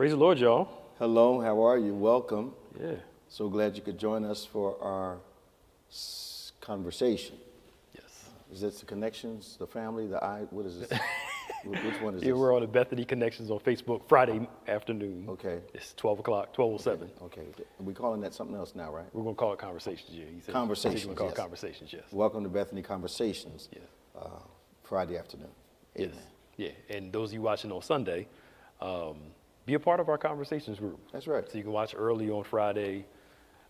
Praise the Lord, y'all. Hello, how are you? Welcome. Yeah. So glad you could join us for our conversation. Yes. Is this the connections, the family, what is this? Which one is Yeah, this? we're on the Bethany Connections on Facebook Friday afternoon. Okay. It's 12 o'clock, 12:07. Okay. We're calling that something else now, right? We're going to call it Conversations, yeah. He said, Conversations, We're going to call yes. it Conversations, yes. Welcome to Bethany Conversations. Yes. Friday afternoon. Yes. Amen. Yeah. And those of you watching on Sunday, be a part of our Conversations group. That's right. So you can watch early on Friday,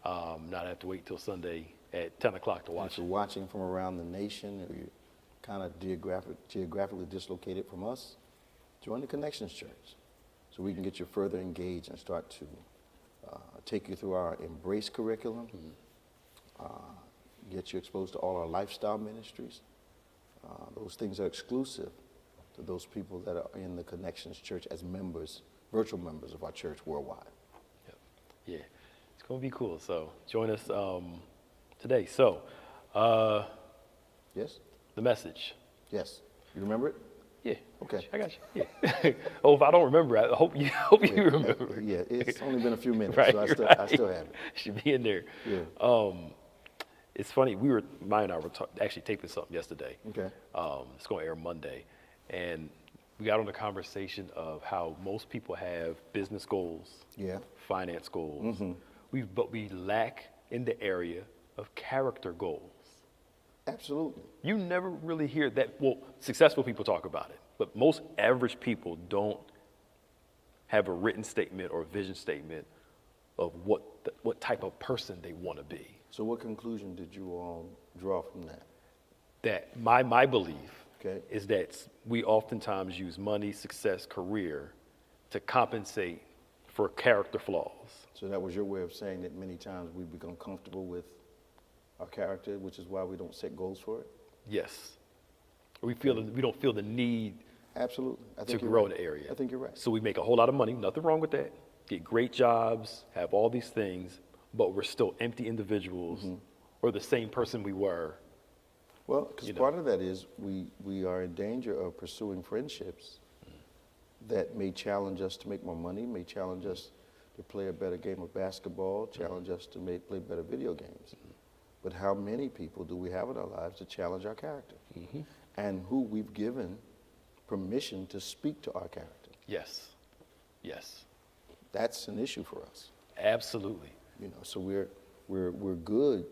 not have to wait till Sunday at 10 o'clock to If watch you're it. watching from around the nation, or you're kind of geographically dislocated from us, join the Connections Church so we can get you further engaged and start to take you through our Embrace curriculum, get you exposed to all our lifestyle ministries. Those things are exclusive to those people that are in the Connections Church as members, virtual members of our church worldwide. Yep. Yeah. It's going to be cool. So join us today. So Yes? the message. Yes. You remember it? Yeah. Okay. I got you. Yeah. Oh, if I don't remember, I hope you remember. Yeah, it's only been a few minutes, Right, so I still have it. Should be in there. Yeah. It's funny. Maya and I were actually taping something yesterday. Okay. It's going to air Monday, and we got on the conversation of how most people have business goals, Yeah. finance goals. Mm-hmm. But we lack in the area of character goals. Absolutely. You never really hear that. Well, successful people talk about it, but most average people don't have a written statement or a vision statement of what type of person they want to be. So what conclusion did you all draw from that? That my belief Okay. is that we oftentimes use money, success, career to compensate for character flaws. So that was your way of saying that many times we become comfortable with our character, which is why we don't set goals for it? Yes. We don't feel the need Absolutely. I to think you're grow right. in the area. I think you're right. So we make a whole lot of money, nothing wrong with that. Get great jobs, have all these things, but we're still empty individuals or the same person we were. Well, because part of that is we are in danger of pursuing friendships that may challenge us to make more money, may challenge us to play a better game of basketball, challenge us to play better video games. But how many people do we have in our lives to challenge our character? And who we've given permission to speak to our character? Yes. Yes. That's an issue for us. Absolutely. You know, so we're good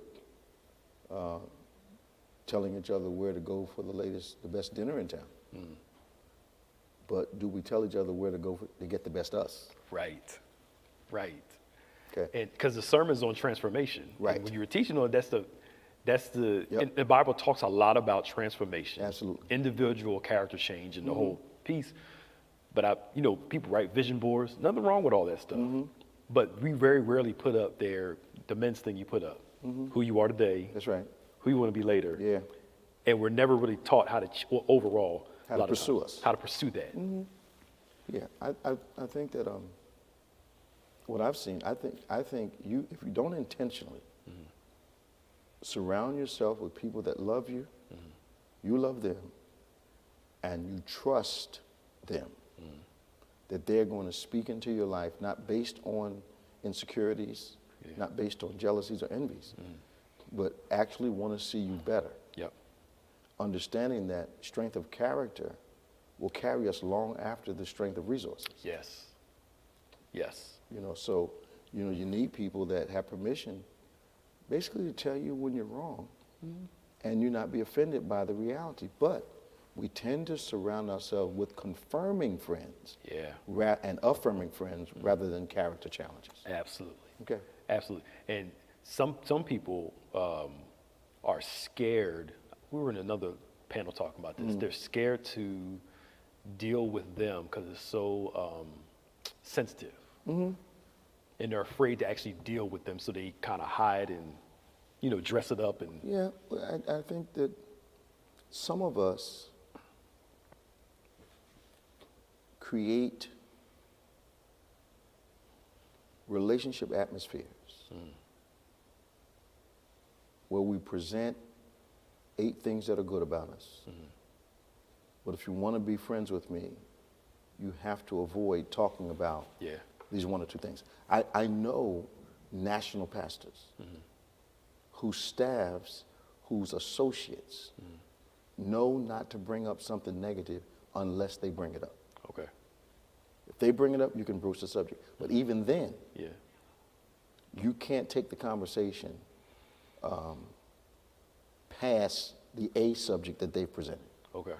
telling each other where to go for the best dinner in town. But do we tell each other where to go to get the best us? Right. Right. Okay. And because the sermon's on transformation. Right. And when you were teaching on it, that's the Yep. and the Bible talks a lot about transformation. Absolutely. Individual character change and the whole piece. But people write vision boards. Nothing wrong with all that stuff. But we very rarely put up there the immense thing you put up. Who you are today, That's right. who you want to be later. Yeah. And we're never really taught how to overall How a to lot of pursue times, us. how to pursue that. Yeah. I think that what I've seen, I think if you don't intentionally surround yourself with people that love you, you love them, and you trust them, that they're going to speak into your life, not based on insecurities, not based on jealousies or envies, but actually want to see you better. Yep. Understanding that strength of character will carry us long after the strength of resources. Yes. Yes. So you need people that have permission basically to tell you when you're wrong and you not be offended by the reality. But we tend to surround ourselves with confirming friends and affirming friends rather than character challenges. Absolutely. Okay. Absolutely. And some people are scared. We were in another panel talking about this. They're scared to deal with them because it's so sensitive. And they're afraid to actually deal with them, so they kind of hide and, dress it up. And Yeah, I think that some of us create relationship atmospheres where we present 8 things that are good about us. But if you want to be friends with me, you have to avoid talking about these one or two things. I know national pastors whose staffs, whose associates know not to bring up something negative unless they bring it up. Okay. If they bring it up, you can broach the subject. But even then, Yeah. you can't take the conversation past the A subject that they've presented. Okay.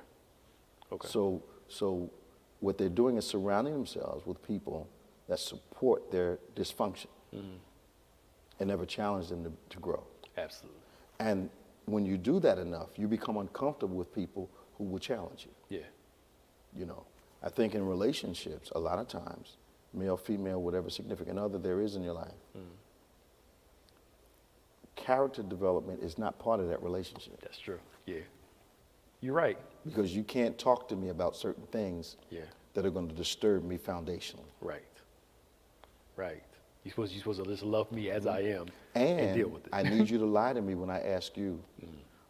Okay. So what they're doing is surrounding themselves with people that support their dysfunction and never challenge them to grow. Absolutely. And when you do that enough, you become uncomfortable with people who will challenge you. Yeah. You know, I think in relationships, a lot of times, male, female, whatever significant other there is in your life, character development is not part of that relationship. That's true. Yeah. You're right. Because you can't talk to me about certain things Yeah. that are going to disturb me foundationally. Right. Right. You're supposed to just love me as I am And and deal with it. I need you to lie to me when I ask you,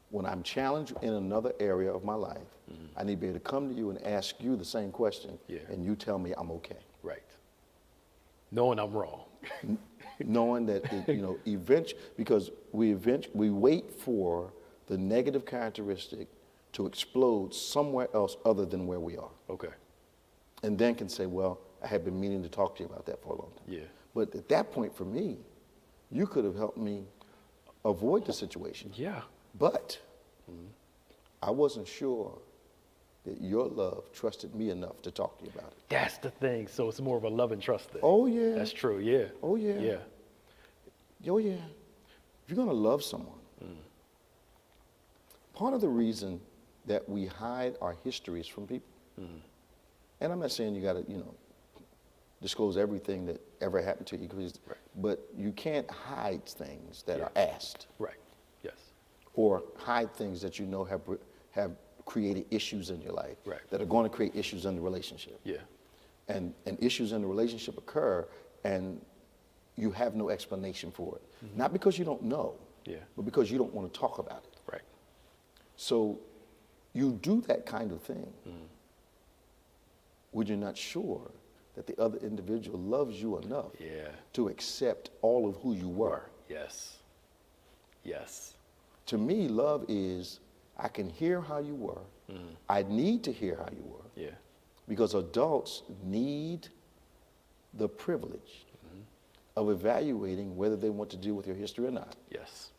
when I'm challenged in another area of my life, I need to be able to come to you and ask you the same question, Yeah. and you tell me I'm okay. Right. Knowing I'm wrong. Knowing that, because we wait for the negative characteristic to explode somewhere else other than where we are. Okay. And then can say, well, I have been meaning to talk to you about that for a long time. Yeah. But at that point for me, you could have helped me avoid the situation. Yeah. But I wasn't sure that your love trusted me enough to talk to you about it. That's the thing. So it's more of a love and trust thing. Oh, yeah. That's true. Yeah. Oh, yeah. Yeah. Oh, yeah. If you're going to love someone, part of the reason that we hide our histories from people, and I'm not saying you got to, disclose everything that ever happened to you, Right. but you can't hide things that Yeah. are asked, Right. Yes. or hide things that you know have created issues in your life, Right. that are going to create issues in the relationship. Yeah. And issues in the relationship occur, and you have no explanation for it. Not because you don't know, Yeah. but because you don't want to talk about it. Right. So you do that kind of thing when you're not sure that the other individual loves you enough Yeah. to accept all of who you were. Yes. Yes. To me, love is, I can hear how you were. I need to hear how you were. Yeah. Because adults need the privilege of evaluating whether they want to deal with your history or not. Yes.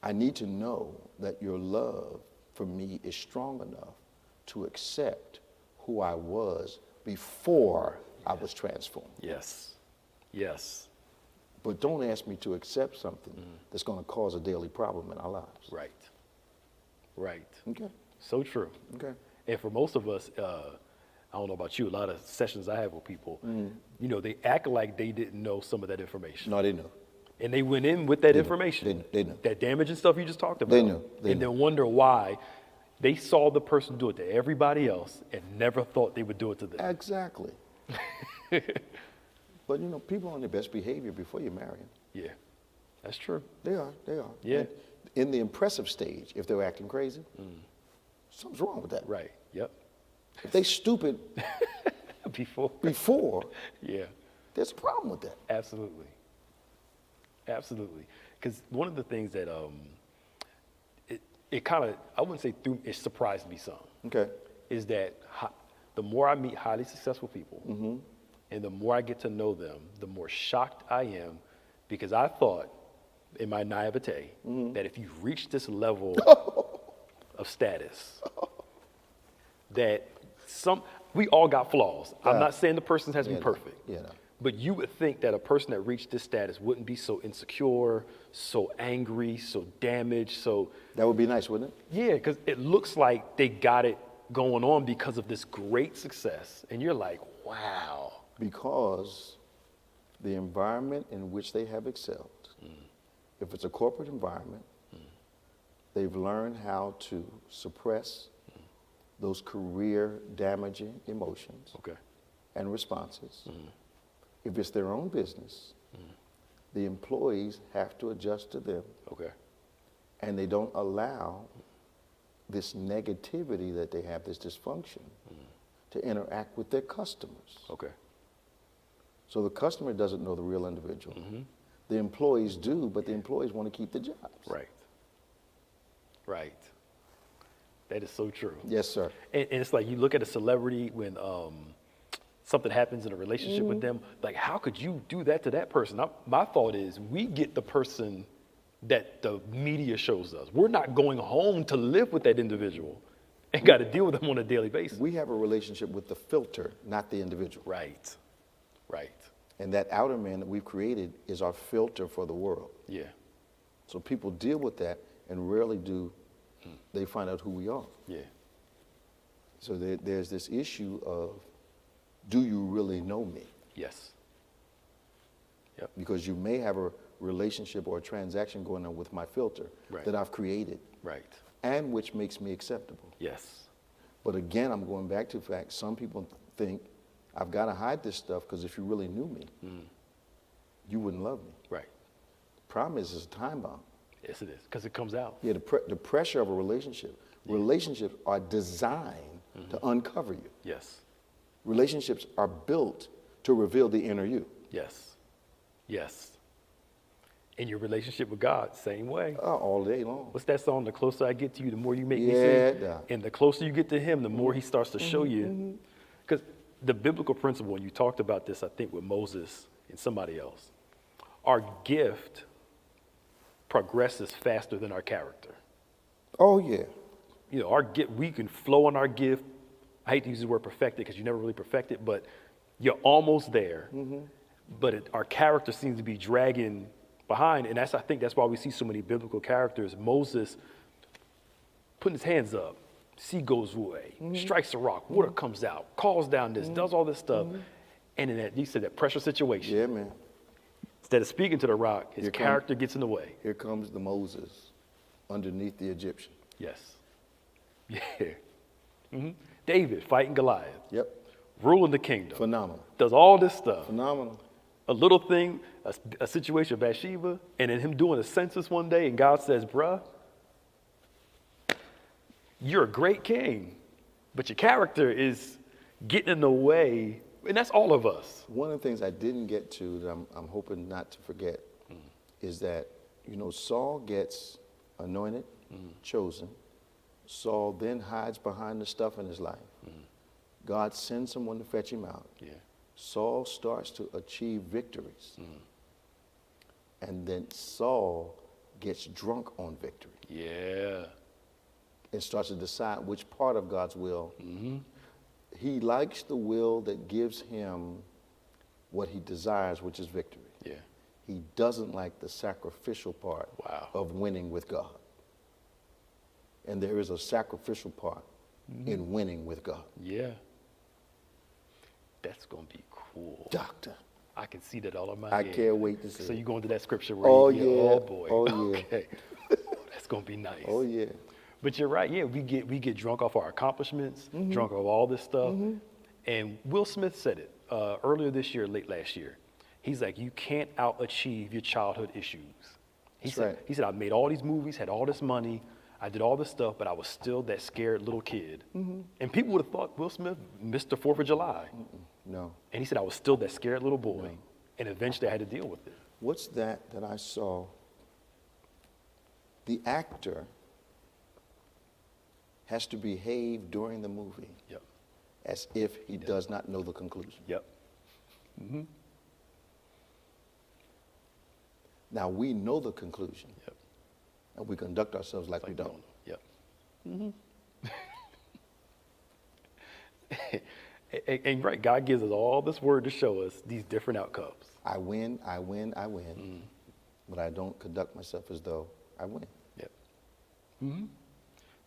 I need to know that your love for me is strong enough to accept who I was before I was transformed. Yes. Yes. But don't ask me to accept something that's going to cause a daily problem in our lives. Right. Right. Okay. So true. Okay. And for most of us, I don't know about you, a lot of sessions I have with people, they act like they didn't know some of that information. No, they knew. And they went in with that They knew. information. They knew. That damaging stuff you just talked about. They knew. They and knew. then wonder why they saw the person do it to everybody else and never thought they would do it to them. Exactly. But people are on their best behavior before you marry them. Yeah. That's true. They are. They are. Yeah. And in the impressive stage, if they're acting crazy, something's wrong with that. Right. Yep. If they stupid before, Yeah. there's a problem with that. Absolutely. Absolutely. Because one of the things that it kind of, I wouldn't say it surprised me some, Okay. is that the more I meet highly successful people and the more I get to know them, the more shocked I am, because I thought in my naivete that if you reach this level of status, that we all got flaws. I'm not saying the person has to be perfect. Yeah, no. But you would think that a person that reached this status wouldn't be so insecure, so angry, so damaged, so... That would be nice, wouldn't it? Yeah, because it looks like they got it going on because of this great success. And you're like, wow. Because the environment in which they have excelled, if it's a corporate environment, they've learned how to suppress those career damaging emotions Okay. and responses. If it's their own business, the employees have to adjust to them, Okay. and they don't allow this negativity that they have, this dysfunction, to interact with their customers. Okay. So the customer doesn't know the real individual. Mm-hmm. The employees do, but the employees want to keep the jobs. Right. Right. That is so true. Yes, sir. And it's like you look at a celebrity when something happens in a relationship with them, like how could you do that to that person? My thought is we get the person that the media shows us. We're not going home to live with that individual and got to deal with them on a daily basis. We have a relationship with the filter, not the individual. Right. Right. And that outer man that we've created is our filter for the world. Yeah. So people deal with that and rarely do they find out who we are. Yeah. So there's this issue of, do you really know me? Yes. Yep. Because you may have a relationship or a transaction going on with my filter Right. that I've created Right. and which makes me acceptable. Yes. But again, I'm going back to the fact some people think I've got to hide this stuff because if you really knew me, you wouldn't love me. Right. Problem is, it's a time bomb. Yes, it is, because it comes out. Yeah, the pressure of a relationship. Relationships are designed to uncover you. Yes. Relationships are built to reveal the inner you. Yes. Yes. In your relationship with God, same way. All day long. What's that song? The closer I get to you, the more you make me Yeah, sing. Doc. And the closer you get to him, the more he starts to show you. Because the biblical principle, and you talked about this, I think, with Moses and somebody else, our gift progresses faster than our character. Oh, yeah. You know, our gift, we can flow on our gift. I hate to use the word perfected because you never really perfect it, but you're almost there. But our character seems to be dragging behind, and I think that's why we see so many biblical characters. Moses putting his hands up, sea goes away, strikes a rock, water comes out, calls down this, does all this stuff, and in that, you said that pressure situation, Yeah, man. instead of speaking to the rock, his Here character gets in the way. Here comes the Moses underneath the Egyptian. Yes. Yeah. David fighting Goliath, Yep. ruling the kingdom, Phenomenal. does all this stuff. Phenomenal. A little thing, a situation of Bathsheba, and then him doing a census one day, and God says, bruh, you're a great king, but your character is getting in the way, and that's all of us. One of the things I didn't get to that I'm hoping not to forget is that, Saul gets anointed, chosen. Saul then hides behind the stuff in his life. God sends someone to fetch him out. Yeah. Saul starts to achieve victories. And then Saul gets drunk on victory Yeah. and starts to decide which part of God's will. He likes the will that gives him what he desires, which is victory. Yeah. He doesn't like the sacrificial part Wow. of winning with God. And there is a sacrificial part in winning with God. Yeah. That's going to be cool. Doctor. I can see that all in my I head. can't wait to see So it. you go into that scripture where Oh, you, yeah. oh boy. Oh, yeah. Okay. That's going to be nice. Oh, yeah. But you're right. Yeah, we get drunk off our accomplishments, drunk off all this stuff. And Will Smith said it earlier this year, late last year. He's like, you can't out-achieve your childhood issues. That's right. He said, I made all these movies, had all this money, I did all this stuff, but I was still that scared little kid. And people would have thought Will Smith missed the 4th of July. No. And he said, I was still that scared little boy. And eventually I had to deal with it. What's that I saw? The actor has to behave during the movie Yep. as if he does not know the conclusion. Yep. Now, we know the conclusion, Yep. and we conduct ourselves like we don't. Yep. And right, God gives us all this word to show us these different outcomes. I win, but I don't conduct myself as though I win. Yep.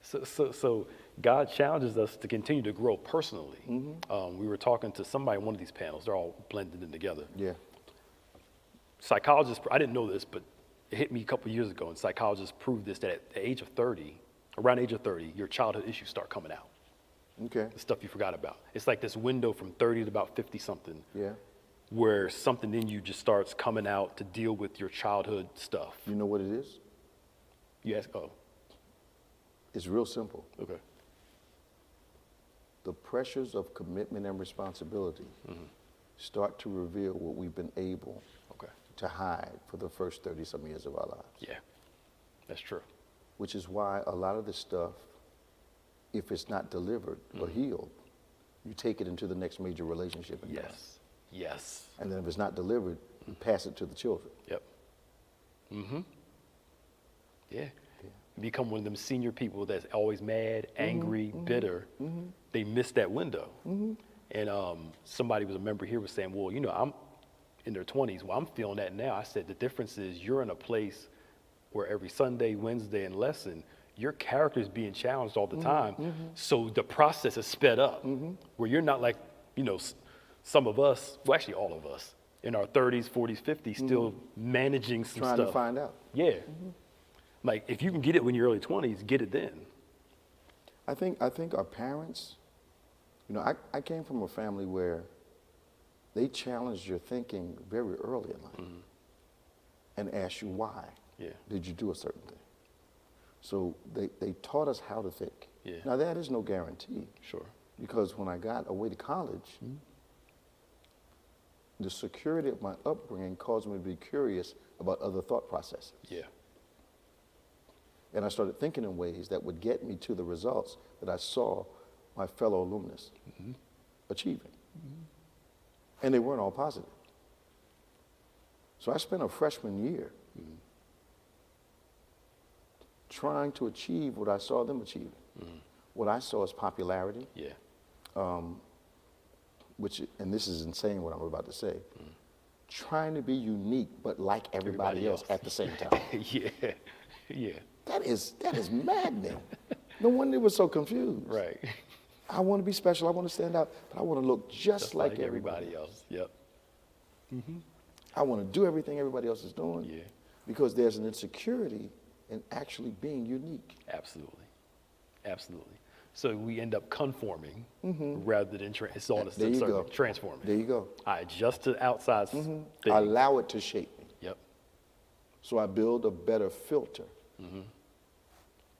So God challenges us to continue to grow personally. We were talking to somebody on one of these panels. They're all blended in together. Yeah. Psychologists, I didn't know this, but it hit me a couple years ago, and psychologists proved this, that at the age of 30, around the age of 30, your childhood issues start coming out. Okay. The stuff you forgot about. It's like this window from 30 to about 50 something. Yeah. Where something in you just starts coming out to deal with your childhood stuff. You know what it is? You ask, oh, It's real simple. okay. The pressures of commitment and responsibility start to reveal what we've been able Okay. to hide for the first 30-some years of our lives. Yeah, that's true. Which is why a lot of this stuff, if it's not delivered or healed, you take it into the next major relationship. In life. Yes. Yes. And then if it's not delivered, you pass it to the children. Yep. Mm-hmm. Yeah. You become one of them senior people that's always mad, angry, bitter. They miss that window. And somebody was a member here was saying, well, you know, I'm in their 20s. Well, I'm feeling that now. I said, the difference is you're in a place where every Sunday, Wednesday, and lesson, your character is being challenged all the time. So the process is sped up, where you're not like, you know, some of us, well, actually all of us, in our 30s, 40s, 50s, still managing some Trying stuff. to find out. Yeah. Like, if you can get it when you're early 20s, get it then. I think our parents, you know, I came from a family where they challenged your thinking very early in life and asked you why did you do a certain thing. So they taught us how to think. Yeah. Now, that is no guarantee. Sure. Because when I got away to college, the security of my upbringing caused me to be curious about other thought processes. Yeah. And I started thinking in ways that would get me to the results that I saw my fellow alumnus achieving. And they weren't all positive. So I spent a freshman year trying to achieve what I saw them achieving. What I saw as popularity, Yeah. which, and this is insane what I'm about to say, trying to be unique but like everybody else at the same time. Yeah. Yeah. That is maddening. No wonder they were so confused. Right. I want to be special, I want to stand out, but I want to look just like everybody else. Yep. I want to do everything everybody else is doing. Yeah. Because there's an insecurity in actually being unique. Absolutely. Absolutely. So we end up conforming rather than it's all There you go. transforming. There you go. I adjust to outside things. I allow it to shape me. Yep. So I build a better filter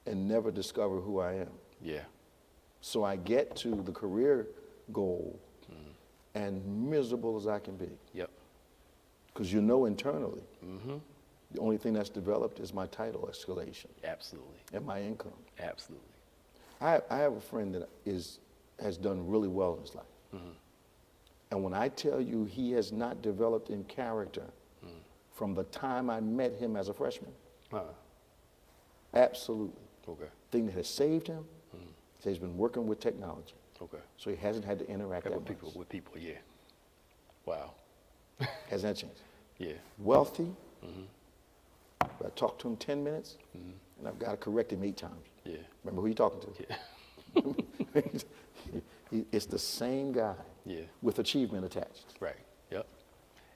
and never discover who I am. Yeah. So I get to the career goal and miserable as I can be. Yep. Because you know internally, the only thing that's developed is my title escalation Absolutely. and my income. Absolutely. I have a friend that has done really well in his life. And when I tell you he has not developed in character from the time I met him as a freshman, absolutely. Okay. Thing that has saved him, he's been working with technology. Okay. So he hasn't had to interact that much. With people, yeah. Wow. Hasn't that changed? Yeah. Wealthy, I talk to him 10 minutes, and I've got to correct him 8 times. Yeah. Remember who you're talking to? Yeah. It's the same guy Yeah. with achievement attached. Right. Yep.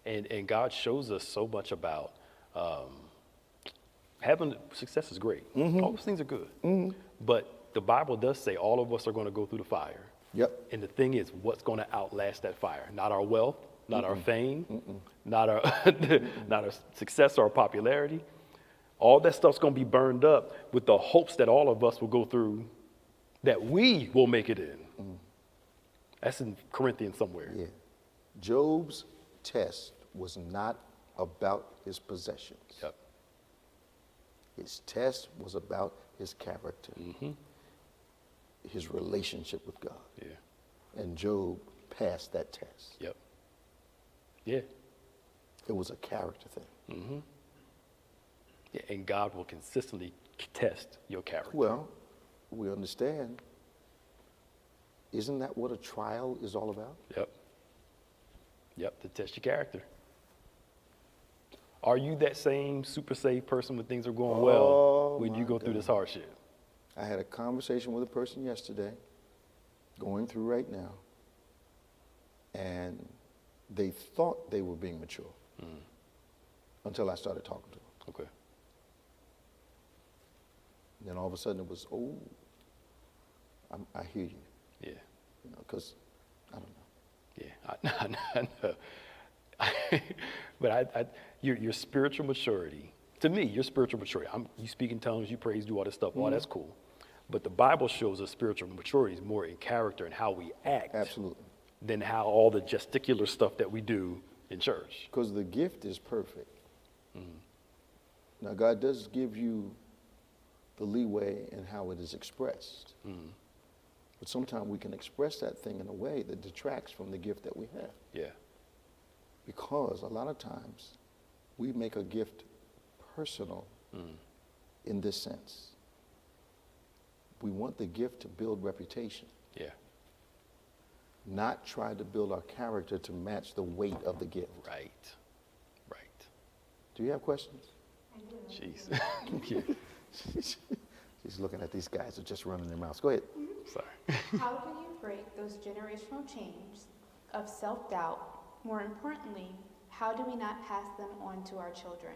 And God shows us so much about having success is great. All those things are good. But the Bible does say all of us are going to go through the fire. Yep. And the thing is, what's going to outlast that fire? Not our wealth, not our fame, not our not our success or our popularity. All that stuff's going to be burned up with the hopes that all of us will go through, that we will make it in. That's in Corinthians somewhere. Yeah. Job's test was not about his possessions. Yep. His test was about his character, his relationship with God. Yeah. And Job passed that test. Yep. Yeah. It was a character thing. Yeah. And God will consistently test your character. Well, we understand. Isn't that what a trial is all about? Yep. Yep. To test your character. Are you that same super saved person when things are going well when you go through this hardship? I had a conversation with a person yesterday, going through right now, and they thought they were being mature until I started talking to them. Okay. And then all of a sudden it was, oh, I hear you, Yeah. you know, because I don't know. Yeah. I know. But your spiritual maturity, to me, your spiritual maturity, you speak in tongues, you praise, do all this stuff, all that's cool. But the Bible shows us spiritual maturity is more in character and how we act Absolutely. than how all the gesticular stuff that we do in church. Because the gift is perfect. Now, God does give you the leeway in how it is expressed. But sometimes we can express that thing in a way that detracts from the gift that we have. Yeah. Because a lot of times we make a gift personal in this sense. We want the gift to build reputation, Yeah. not try to build our character to match the weight of the gift. Right. Right. Do you have questions? Jeez. Yeah. She's looking at these guys who are just running their mouths. Go ahead. Sorry. How do you break those generational chains of self-doubt? More importantly, how do we not pass them on to our children?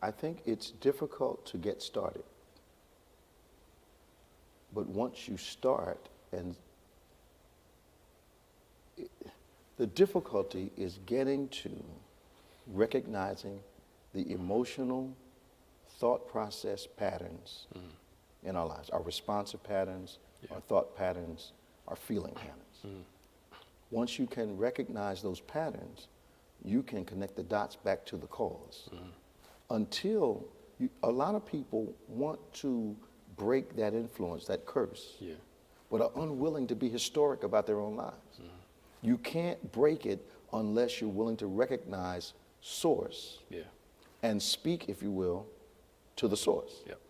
I think it's difficult to get started. But once you start, and the difficulty is getting to recognizing the emotional thought process patterns in our lives, our responsive patterns, our thought patterns, our feeling patterns. Once you can recognize those patterns, you can connect the dots back to the cause. Until a lot of people want to break that influence, that curse, but are unwilling to be historic about their own lives. You can't break it unless you're willing to recognize source and speak, if you will, to the source. Yep.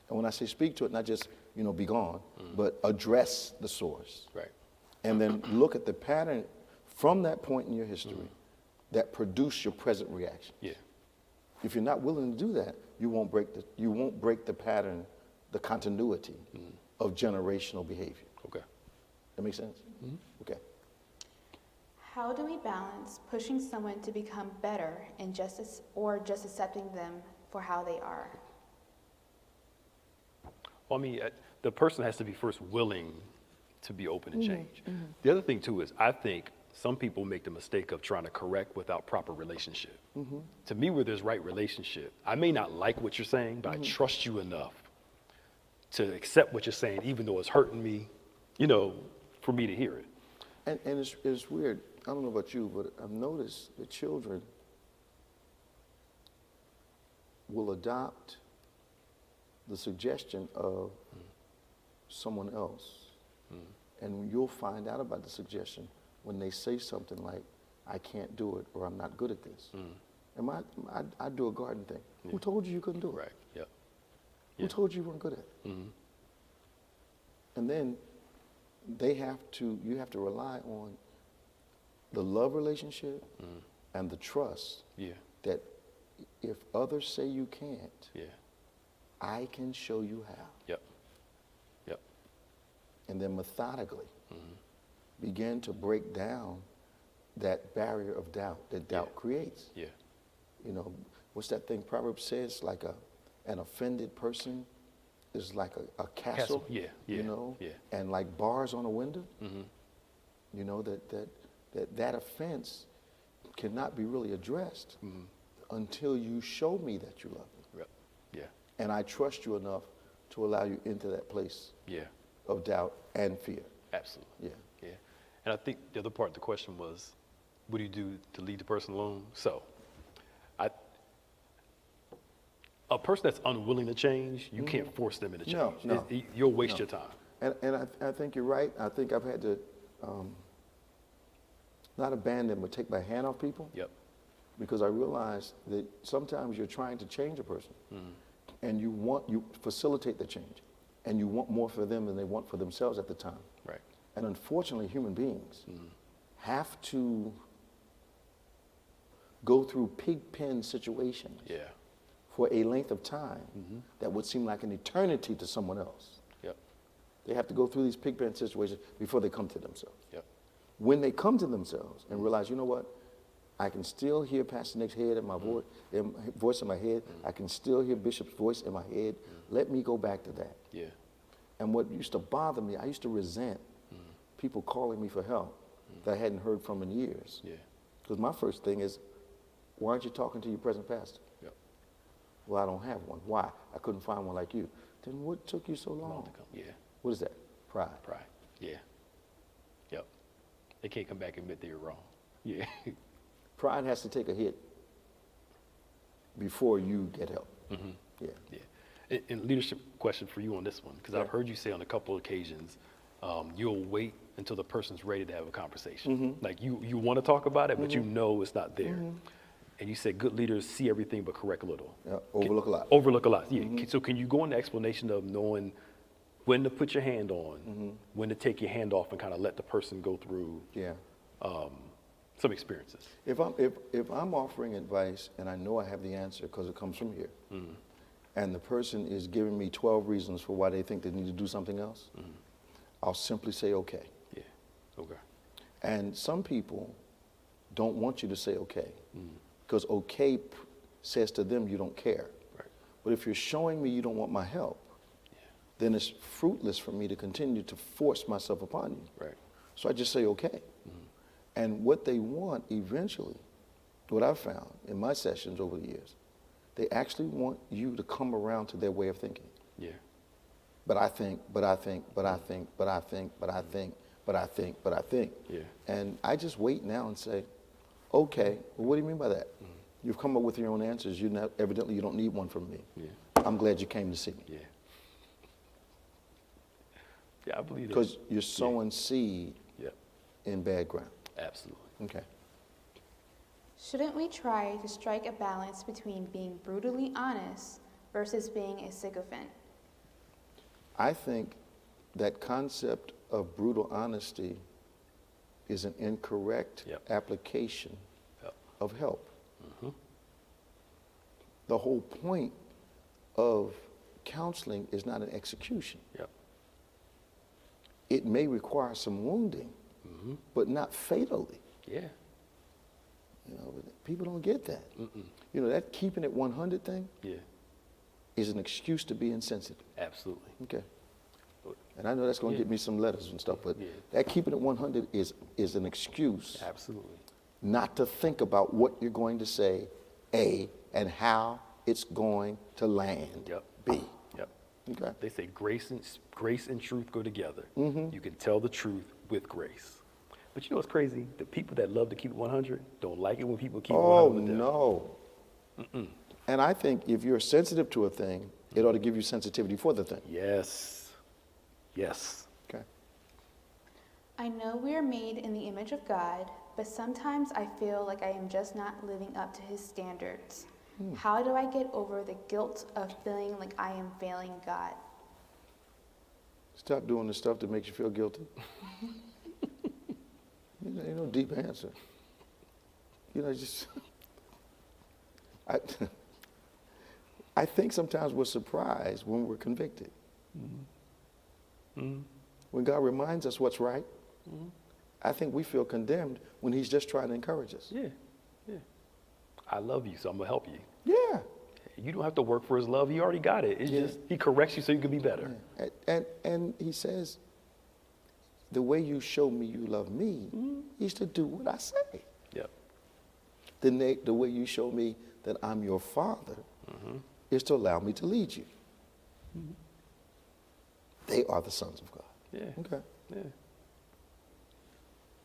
And when I say speak to it, not just, be gone, but address the source. Right. And then look at the pattern from that point in your history that produced your present reaction. Yeah. If you're not willing to do that, you won't break the pattern, the continuity of generational behavior. Okay. That makes sense? Okay. How do we balance pushing someone to become better and just accepting them for how they are? Well, I mean, the person has to be first willing to be open to change. The other thing, too, is I think some people make the mistake of trying to correct without proper relationship. To me, where there's right relationship, I may not like what you're saying, but I trust you enough to accept what you're saying, even though it's hurting me, for me to hear it. And it's weird. I don't know about you, but I've noticed that children will adopt the suggestion of someone else. And you'll find out about the suggestion when they say something like, I can't do it, or I'm not good at this. And I do a garden thing. Who told you couldn't do it? Right. Yep. Who told you weren't good at it? And then you have to rely on the love relationship and the trust that if others say you can't, I can show you how. Yep. Yep. And then methodically begin to break down that barrier of doubt that doubt creates. Yeah. What's that thing Proverbs says? Like an offended person is like a castle. Yeah. Yeah. And like bars on a window. That offense cannot be really addressed until you show me that you love me. Yep. Yeah. And I trust you enough to allow you into that place of doubt and fear. Absolutely. Yeah. Yeah. And I think the other part of the question was, what do you do to leave the person alone? So, a person that's unwilling to change, you can't force them into change. No. You'll waste your time. And I think you're right. I think I've had to not abandon, but take my hand off people. Yep. Because I realized that sometimes you're trying to change a person, and you facilitate the change, and you want more for them than they want for themselves at the time. Right. And unfortunately, human beings have to go through pig pen situations for a length of time that would seem like an eternity to someone else. Yep. They have to go through these pig pen situations before they come to themselves. Yep. When they come to themselves and realize, you know what, I can still hear Pastor Nick's head in my voice in my head. I can still hear Bishop's voice in my head. Let me go back to that. Yeah. And what used to bother me, I used to resent people calling me for help that I hadn't heard from in years. Yeah. Because my first thing is, why aren't you talking to your present pastor? Yep. Well, I don't have one. Why? I couldn't find one like you. Then what took you so long? To come. Yeah, What is that? Pride. pride. Yeah. Yep. They can't come back and admit they were wrong. Yeah. Pride has to take a hit before you get help. Yeah. Yeah. And leadership question for you on this one, because I've Yeah. heard you say on a couple occasions, you'll wait until the person's ready to have a conversation. Like you want to talk about it, but you know it's not there. And you said good leaders see everything but correct a little. Yeah, overlook a lot. Overlook a lot, yeah. So can you go into explanation of knowing when to put your hand on, when to take your hand off and kind of let the person go through Yeah. some experiences? If I'm offering advice and I know I have the answer because it comes from here, and the person is giving me 12 reasons for why they think they need to do something else, I'll simply say okay. Yeah, okay. And some people don't want you to say okay, because okay says to them you don't care. Right. But if you're showing me you don't want my help, then it's fruitless for me to continue to force myself upon you. Right. So I just say okay. And what they want eventually, what I've found in my sessions over the years, they actually want you to come around to their way of thinking. Yeah. But I think, but I think, but I think, but I think, but I think, but I think, but I think. Yeah. And I just wait now and say, okay, well, what do you mean by that? You've come up with your own answers. Evidently you don't need one from me. Yeah. I'm glad you came to see me. Yeah. Yeah, I believe that. Because you're sowing seed Yeah, in bad ground. absolutely. Okay. Shouldn't we try to strike a balance between being brutally honest versus being a sycophant? I think that concept of brutal honesty is an incorrect Yep. application Yep. of help. The whole point of counseling is not an execution. Yep. It may require some wounding, but not fatally. Yeah. You know, people don't get that. You know, that keeping it 100 thing Yeah. is an excuse to be insensitive. Absolutely. Okay. And I know that's going to Yeah. get me some letters and stuff, but Yeah. that keeping it 100 is an excuse Absolutely. not to think about what you're going to say, A, and how it's going to land, Yep. B. Yep. Okay. They say grace and truth go together. You can tell the truth with grace. But you know what's crazy? The people that love to keep it 100 don't like it when people keep it Oh, 100 with them. no. And I think if you're sensitive to a thing, it ought to give you sensitivity for the thing. Yes. Yes. Okay. I know we are made in the image of God, but sometimes I feel like I am just not living up to his standards. How do I get over the guilt of feeling like I am failing God? Stop doing the stuff that makes you feel guilty. Ain't no deep answer. You know, just I think sometimes we're surprised when we're convicted. When God reminds us what's right, I think we feel condemned when he's just trying to encourage us. Yeah. Yeah. I love you, so I'm going to help you. Yeah. You don't have to work for his love. He already got it. It's Yeah. just he corrects you so you can be better. And he says, the way you show me you love me is to do what I say. Yep. The way you show me that I'm your father is to allow me to lead you. They are the sons of God. Yeah. Okay. Yeah.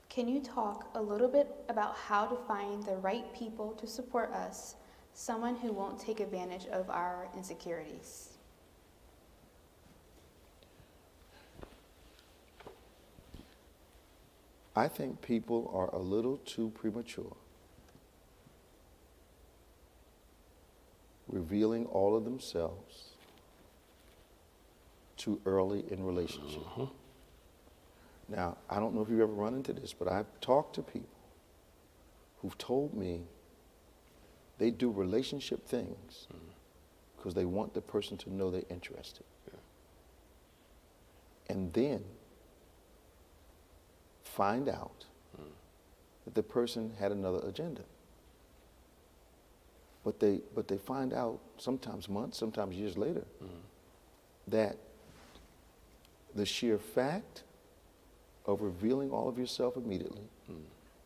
Can you talk a little bit about how to find the right people to support us, someone who won't take advantage of our insecurities? I think people are a little too premature, revealing all of themselves too early in relationship. Now, I don't know if you've ever run into this, but I've talked to people who've told me they do relationship things because they want the person to know they're interested. And then find out that the person had another agenda. But they find out sometimes months, sometimes years later, that the sheer fact of revealing all of yourself immediately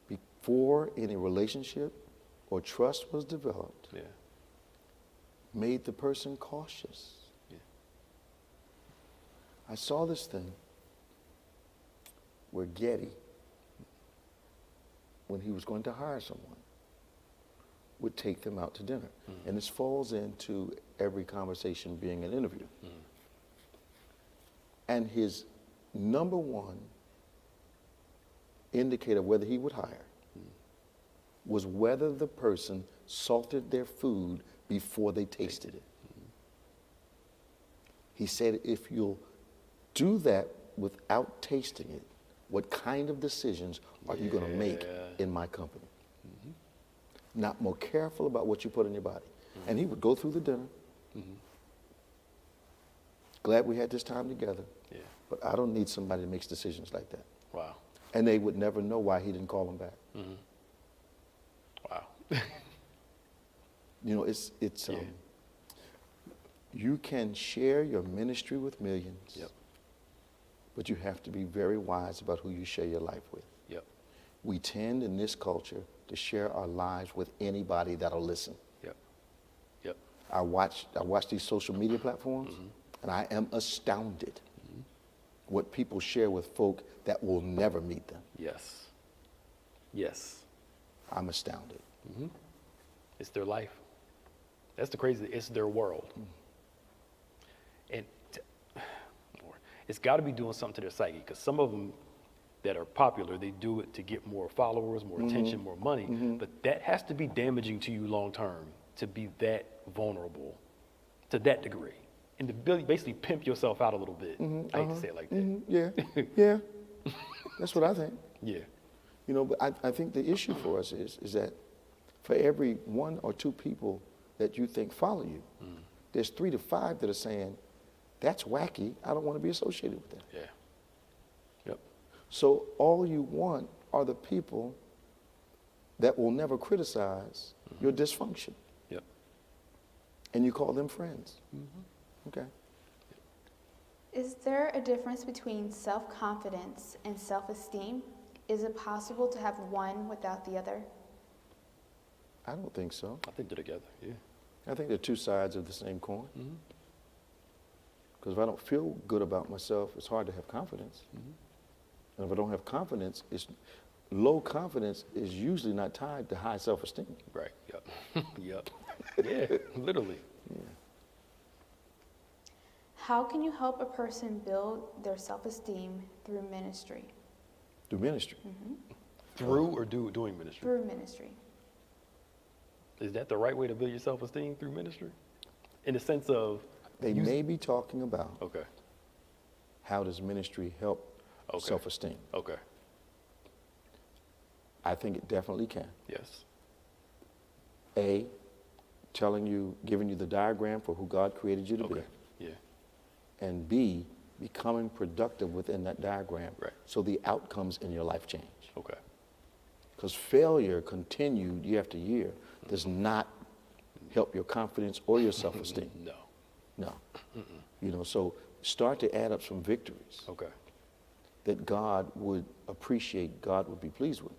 before any relationship or trust was developed Yeah. made the person cautious. Yeah. I saw this thing where Getty, when he was going to hire someone, would take them out to dinner. And this falls into every conversation being an interview. And his number one indicator of whether he would hire was whether the person salted their food before they tasted it. He said, if you'll do that without tasting it, what kind of decisions are you going to make in my company? Not more careful about what you put in your body. And he would go through the dinner. Glad we had this time together. Yeah. But I don't need somebody that makes decisions like that. Wow. And they would never know why he didn't call them back. Wow. You know, you can share your ministry with millions, Yep. but you have to be very wise about who you share your life with. Yep. We tend in this culture to share our lives with anybody that'll listen. Yep. Yep. I watch these social media platforms, and I am astounded what people share with folk that will never meet them. Yes. Yes. I'm astounded. It's their life. That's the crazy. It's their world. And Lord, it's got to be doing something to their psyche, because some of them that are popular, they do it to get more followers, more attention, more money. But that has to be damaging to you long term, to be that vulnerable to that degree. And to basically pimp yourself out a little bit. I hate to say it like that. Yeah, yeah. That's what I think. Yeah. You know, but I think the issue for us is that for every 1 or 2 people that you think follow you, there's 3 to 5 that are saying, that's wacky, I don't want to be associated with that. Yeah. Yep. So all you want are the people that will never criticize your dysfunction. Yep. And you call them friends. Okay. Is there a difference between self-confidence and self-esteem? Is it possible to have one without the other? I don't think so. I think they're together. Yeah. I think they're 2 sides of the same coin. Because if I don't feel good about myself, it's hard to have confidence. And if I don't have confidence, low confidence is usually not tied to high self-esteem. Right. Yep. Yep. Yeah. Literally. How can you help a person build their self-esteem through ministry? Do ministry. Through or doing ministry? Through ministry. Is that the right way to build your self-esteem, through ministry? In the sense of They may be talking about okay. how does ministry help Okay. self-esteem. Okay. I think it definitely can. Yes. A, giving you the diagram for who God created you to Okay. be. Yeah. And B, becoming productive within that diagram. Right. So the outcomes in your life change. Okay. Because failure continued year after year does not help your confidence or your self-esteem. No. No. You know, so start to add up some victories Okay. that God would appreciate, God would be pleased with.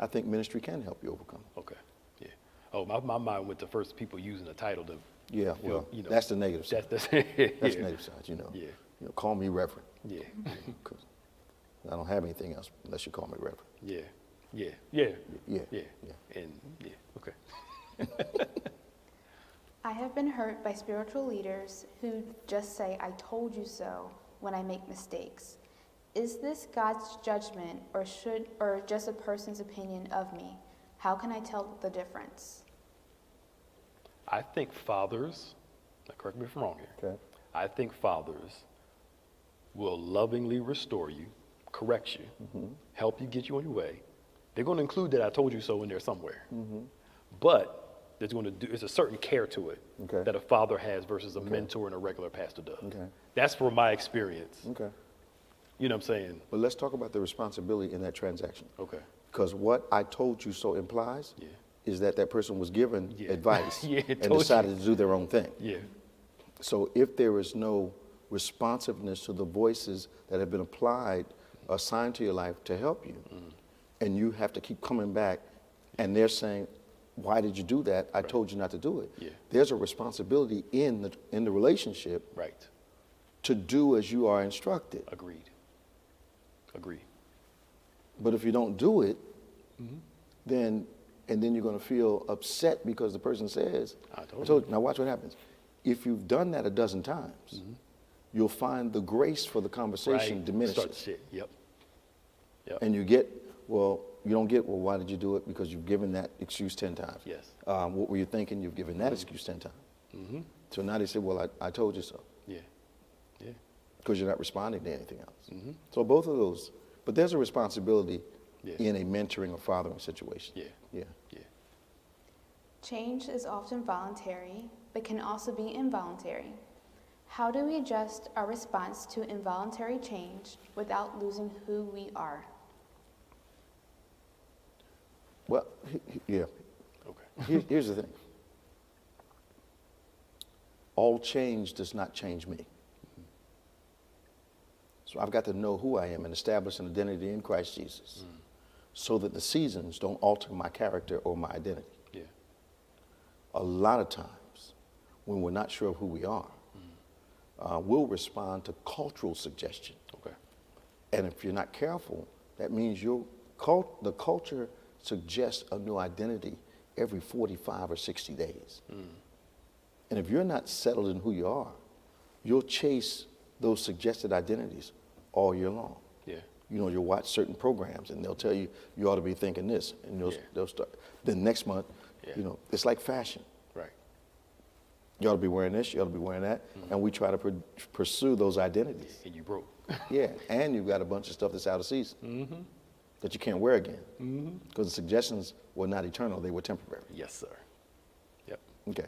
I think ministry can help you overcome. Okay. Yeah. Oh, my mind went to first people using the title to. Yeah, feel, well, you know, that's the negative side. That's That's yeah. the negative side, you know. Yeah. You know, call me reverend. Yeah. 'Cause I don't have anything else unless you call me reverend. Yeah. Yeah. Yeah. Yeah. Yeah. Yeah. And yeah. Okay. I have been hurt by spiritual leaders who just say, I told you so, when I make mistakes. Is this God's judgment or just a person's opinion of me? How can I tell the difference? I think fathers, now correct me if I'm wrong here. Okay. I think fathers will lovingly restore you, correct you, help you get you on your way. They're going to include that I told you so in there somewhere. But there's a certain care to it Okay. that a father has versus a mentor and a regular pastor does. Okay. That's from my experience. Okay. You know what I'm saying? But let's talk about the responsibility in that transaction. Okay. Because what I told you so implies Yeah. is that person was given Yeah. advice Yeah, and told you. decided to do their own thing. Yeah. So if there is no responsiveness to the voices that have been assigned to your life to help you, and you have to keep coming back, and they're saying, why did you do that? I told you not to do it. Yeah. There's a responsibility in the relationship Right. to do as you are instructed. Agreed. Agreed. But if you don't do it, Mm-hmm. then you're going to feel upset because the person says, I told you. Now watch what happens. If you've done that a dozen times, you'll find the grace for the conversation Right. diminishes. Start shit. Yep. Yep. And you don't get, well, why did you do it? Because you've given that excuse 10 times. Yes. What were you thinking? You've given that excuse 10 times. Mm-hmm. So now they say, well, I told you so. Yeah. Yeah. Because you're not responding to anything else. Mm-hmm. So both of those, but there's a responsibility Yeah. in a mentoring or fathering situation. Yeah. Yeah. Yeah. Change is often voluntary, but can also be involuntary. How do we adjust our response to involuntary change without losing who we are? Well, yeah. Okay. Here's the thing. All change does not change me. So I've got to know who I am and establish an identity in Christ Jesus so that the seasons don't alter my character or my identity. Yeah. A lot of times when we're not sure of who we are, we'll respond to cultural suggestion. Okay. And if you're not careful, that means the culture suggests a new identity every 45 or 60 days. And if you're not settled in who you are, you'll chase those suggested identities all year long. Yeah. You know, you'll watch certain programs and they'll tell you, you ought to be thinking this. And they'll start. Then next month, Yeah. you know, it's like fashion. Right. You ought to be wearing this, you ought to be wearing that. And we try to pursue those identities. And you broke. Yeah, and you've got a bunch of stuff that's out of season that you can't wear again. Because the suggestions were not eternal, they were temporary. Yes, sir. Yep. Okay.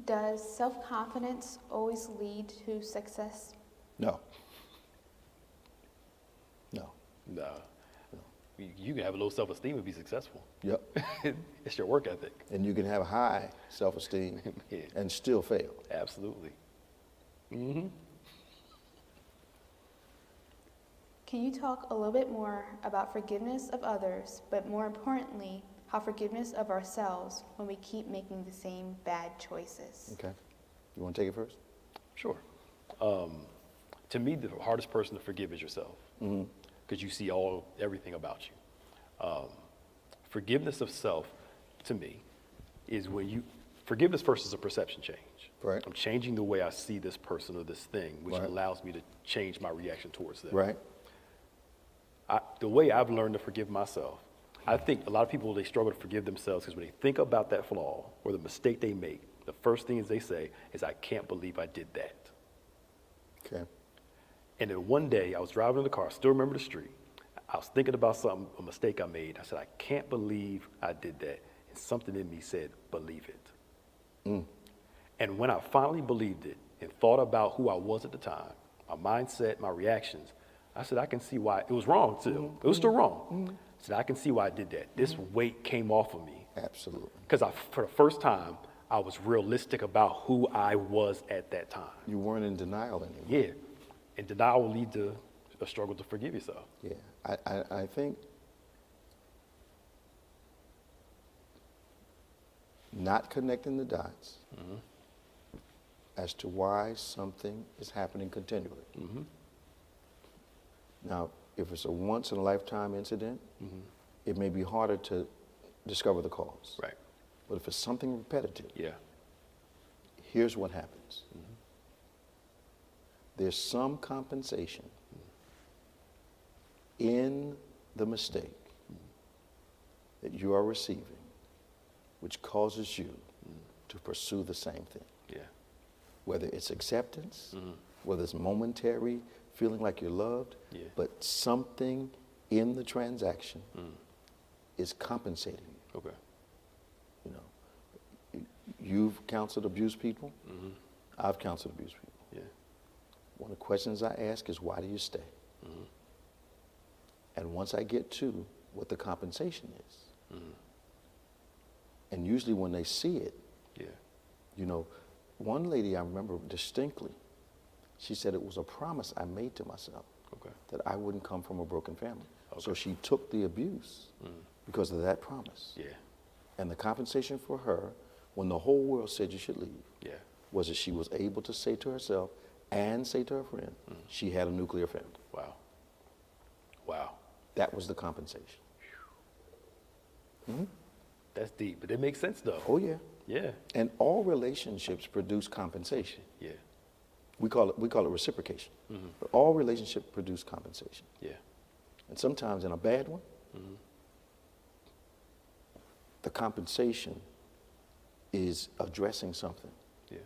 Does self-confidence always lead to success? No. No. No. You can have a low self-esteem and be successful. Yep. It's your work ethic. And you can have high self-esteem Yeah. and still fail. Absolutely. Can you talk a little bit more about forgiveness of others, but more importantly, how forgiveness of ourselves when we keep making the same bad choices? Okay. You want to take it first? Sure. To me, the hardest person to forgive is yourself, because you see everything about you. Forgiveness of self, to me, is when forgiveness first is a perception change. Right. I'm changing the way I see this person or this thing, which Right. allows me to change my reaction towards them. Right. The way I've learned to forgive myself, I think a lot of people, they struggle to forgive themselves because when they think about that flaw or the mistake they make, the first things they say is, I can't believe I did that. Okay. And then one day I was driving in the car, I still remember the street. I was thinking about a mistake I made. I said, I can't believe I did that. And something in me said, believe it. And when I finally believed it and thought about who I was at the time, my mindset, my reactions, I said, I can see why it was wrong too. It was still wrong. I said, I can see why I did that. This weight came off of me. Absolutely. Because for the first time, I was realistic about who I was at that time. You weren't in denial anymore. Yeah. And denial will lead to a struggle to forgive yourself. Yeah. I think not connecting the dots as to why something is happening continually. Now, if it's a once-in-a-lifetime incident, it may be harder to discover the cause. Right. But if it's something repetitive, Yeah. here's what happens. There's some compensation in the mistake that you are receiving, which causes you to pursue the same thing. Yeah. Whether it's acceptance, whether it's momentary feeling like you're loved, Yeah. but something in the transaction is compensating you. Okay. You know, you've counseled abused people. I've counseled abused people. Yeah. One of the questions I ask is, why do you stay? And once I get to what the compensation is, and usually when they see it, Yeah. you know, one lady I remember distinctly, she said it was a promise I made to myself Okay. that I wouldn't come from a broken family. So Okay. she took the abuse because of that promise. Yeah. And the compensation for her, when the whole world said you should leave, Yeah. was that she was able to say to herself, and say to her friend she had a nuclear family. Wow. Wow. That was the compensation. That's deep, but it makes sense though. Oh, yeah. Yeah. And all relationships produce compensation. Yeah. We call it reciprocation. But all relationships produce compensation. Yeah. And sometimes in a bad one, the compensation is addressing something Yeah.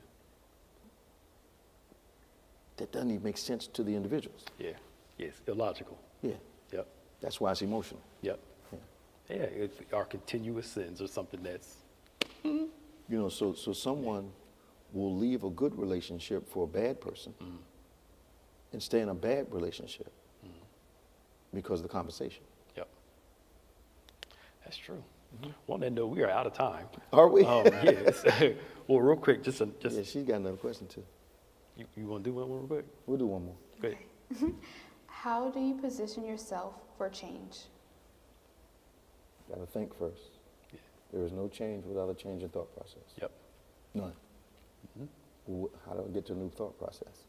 that doesn't even make sense to the individuals. Yeah. Yes. Illogical. Yeah. Yep. That's why it's emotional. Yep. Yeah. Yeah. Our continuous sins or something that's. You know, so someone will leave a good relationship for a bad person and stay in a bad relationship because of the compensation. Yep. That's true. Well, on that note, we are out of time. Are we? Yes. Well, real quick, just Yeah, she's got another question too. you want to do one real quick? We'll do one more. Go ahead. How do you position yourself for change? Got to think first. Yeah. There is no change without a change in thought process. Yep. None. How do I get to a new thought process?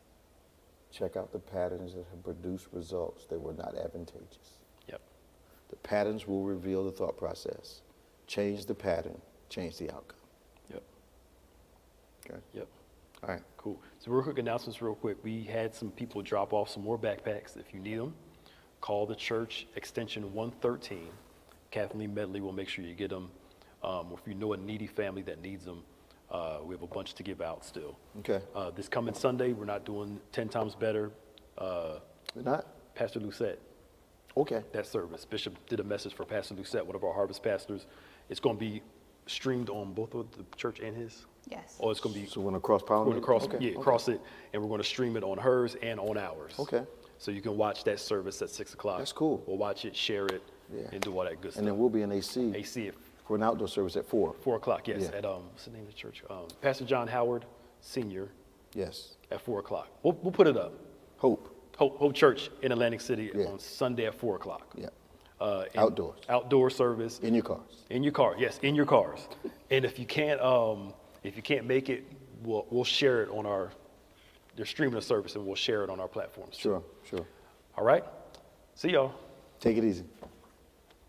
Check out the patterns that have produced results that were not advantageous. Yep. The patterns will reveal the thought process. Change the pattern, change the outcome. Yep. Okay? Yep. All right. Cool. So real quick announcements real quick. We had some people drop off some more backpacks. If you need them, call the church extension 113. Kathleen Medley will make sure you get them. Or if you know a needy family that needs them, we have a bunch to give out still. Okay. This coming Sunday, we're not doing 10 times better. We're not? Pastor Lucette, Okay. that service. Bishop did a message for Pastor Lucette, one of our harvest pastors. It's going to be streamed on both of the church and his. Yes. Or it's going to be So we're going to cross we're pollinate? going to cross, Okay. yeah, Okay. cross it, and we're going to stream it on hers and on ours. Okay. So you can watch that service at 6 o'clock. That's cool. We'll watch it, share it, Yeah. and do all that good stuff. And then we'll be in AC AC at for an outdoor service at 4. 4 o'clock, yes, Yeah. at, what's the name of the church? Pastor John Howard Sr. Yes. at 4 o'clock. We'll put it up. Hope. Hope Church in Atlantic City Yeah. on Sunday at 4 o'clock. Yeah. And Outdoors. Outdoor service. In your cars. In your car, yes, in your cars. And if you can't make it, we'll share it on they're streaming a service and we'll share it on our platforms. Sure, sure. All right? See y'all. Take it easy.